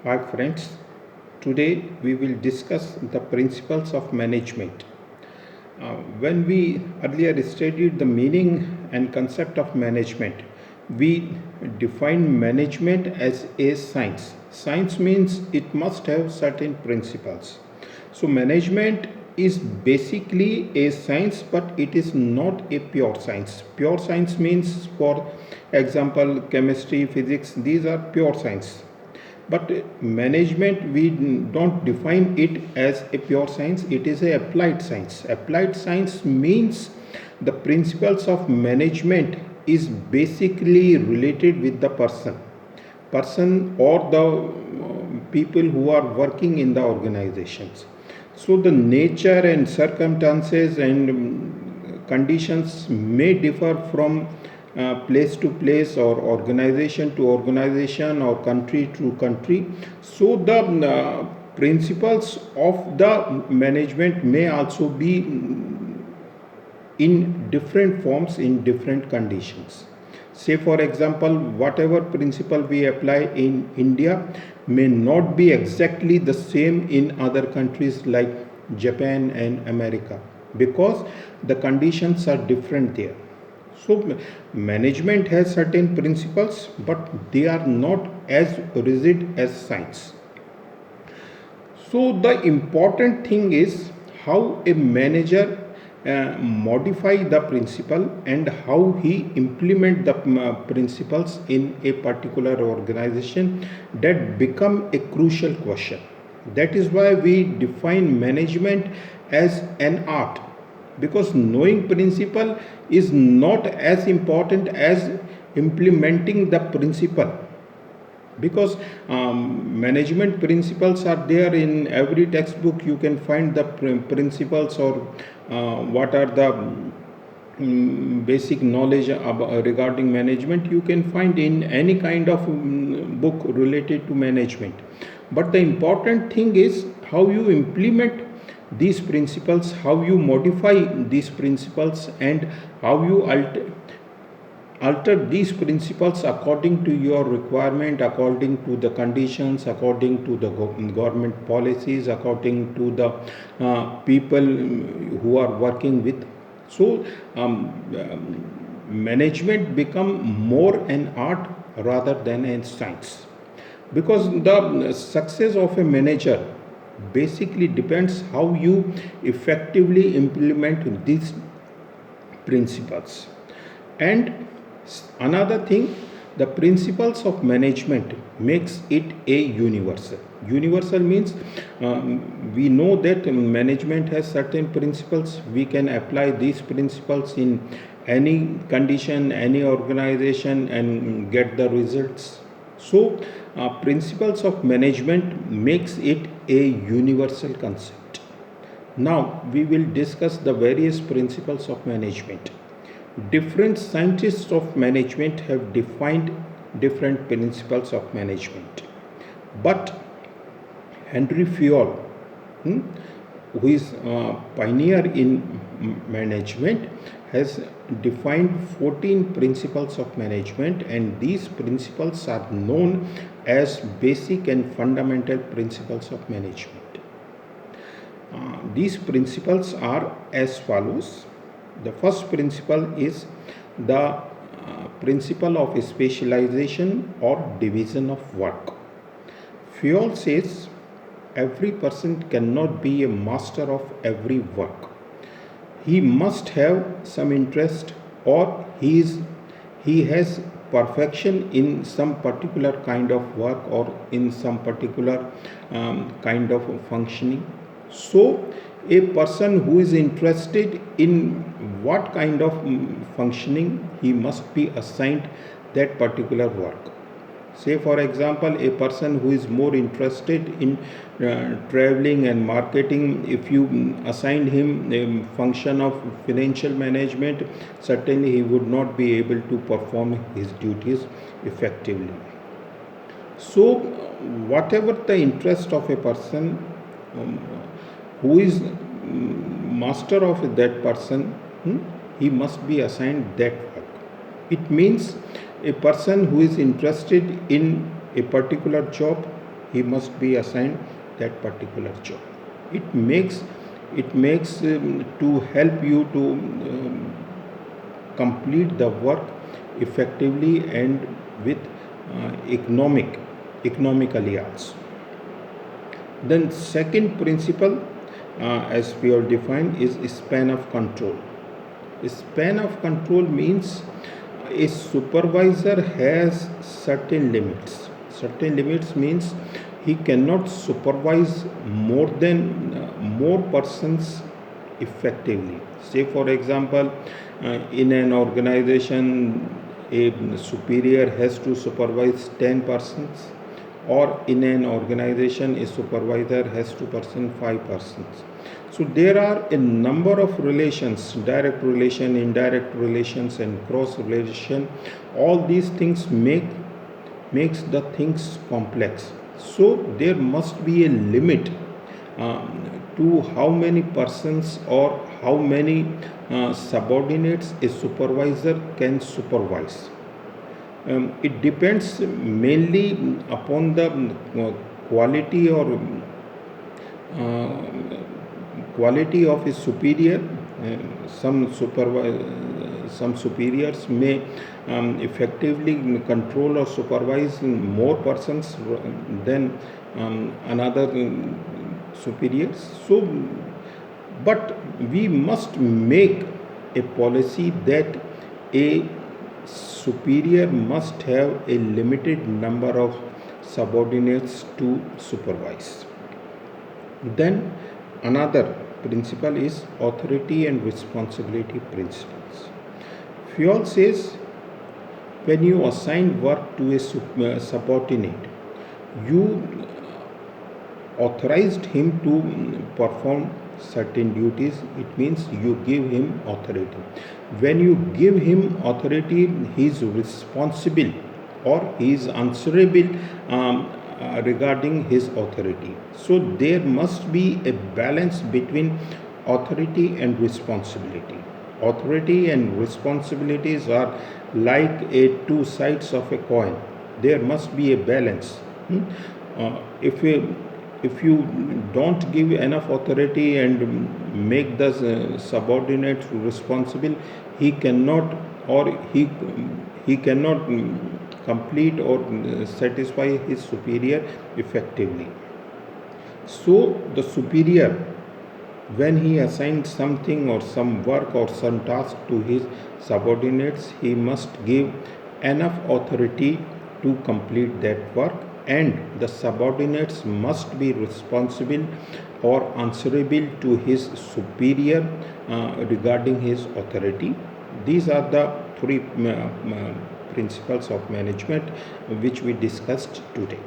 Hi friends, today we will discuss the principles of management. When we earlier studied the meaning and concept of management, we defined management as a science. Science means it must have certain principles. So, management is basically a science, but it is not a pure science. Pure science means, for example, chemistry, physics, these are pure science. But management, we don't define it as a pure science, it is a applied science. Applied science means the principles of management is basically related with the person or the people who are working in the organizations. So the nature and circumstances and conditions may differ from place to place or organization to organization or country to country. So the principles of the management may also be in different forms in different conditions. Say, for example, whatever principle we apply in India may not be exactly the same in other countries like Japan and America, because the conditions are different there. So, management has certain principles, but they are not as rigid as science. So the important thing is how a manager modify the principle and how he implement the principles in a particular organization, that become a crucial question. That is why we define management as an art, because knowing principle is not as important as implementing the principle, because management principles are there in every textbook. You can find the principles, or what are the basic knowledge regarding management you can find in any kind of book related to management. But the important thing is how you implement these principles, how you modify these principles, and how you alter these principles according to your requirement, according to the conditions, according to the government policies, according to the people who are working with. So management become more an art rather than a science, because the success of a manager basically depends how you effectively implement these principles. And another thing, the principles of management makes it a universal means we know that management has certain principles. We can apply these principles in any condition, any organization, and get the results. So principles of management makes it a universal concept. Now we will discuss the various principles of management. Different scientists of management have defined different principles of management. But Henry Fayol, who is a pioneer in management, has defined 14 principles of management, and these principles are known as basic and fundamental principles of management. These principles are as follows. The first principle is the principle of specialization or division of work. Fayol says every person cannot be a master of every work. He must have some interest, or he has perfection in some particular kind of work or in some particular kind of functioning. So a person who is interested in what kind of functioning, he must be assigned that particular work. Say, for example, a person who is more interested in traveling and marketing, if you assign him a function of financial management, certainly he would not be able to perform his duties effectively. So, whatever the interest of a person, who is master of that person, he must be assigned that work. It means a person who is interested in a particular job, he must be assigned that particular job. It makes to help you to complete the work effectively and with economically also. Then second principle, as we have defined, is span of control. Span of control means a supervisor has certain limits. Certain limits means he cannot supervise more persons effectively. Say for example, in an organization, a superior has to supervise 10 persons, or in an organization a supervisor has to person 5 persons. So there are a number of relations, direct relation, indirect relations, and cross relation. All these things makes the things complex. So there must be a limit to how many persons or how many subordinates a supervisor can supervise. It depends mainly upon the quality or uh, quality of a superior. Some superiors may effectively control or supervise more persons than another superiors. So, but we must make a policy that a superior must have a limited number of subordinates to supervise. Then another principle is authority and responsibility principles. Fayol says when you assign work to a subordinate, you authorized him to perform certain duties. It means you give him authority. When you give him authority, he is responsible or he is answerable regarding his authority. So there must be a balance between authority and responsibility. Authority and responsibilities are like a two sides of a coin. There must be a balance. If you don't give enough authority and make the subordinate responsible, he cannot or he cannot complete or satisfy his superior effectively. So the superior, when he assigns something or some work or some task to his subordinates, he must give enough authority to complete that work, and the subordinates must be responsible or answerable to his superior regarding his authority. These are the three principles of management which we discussed today.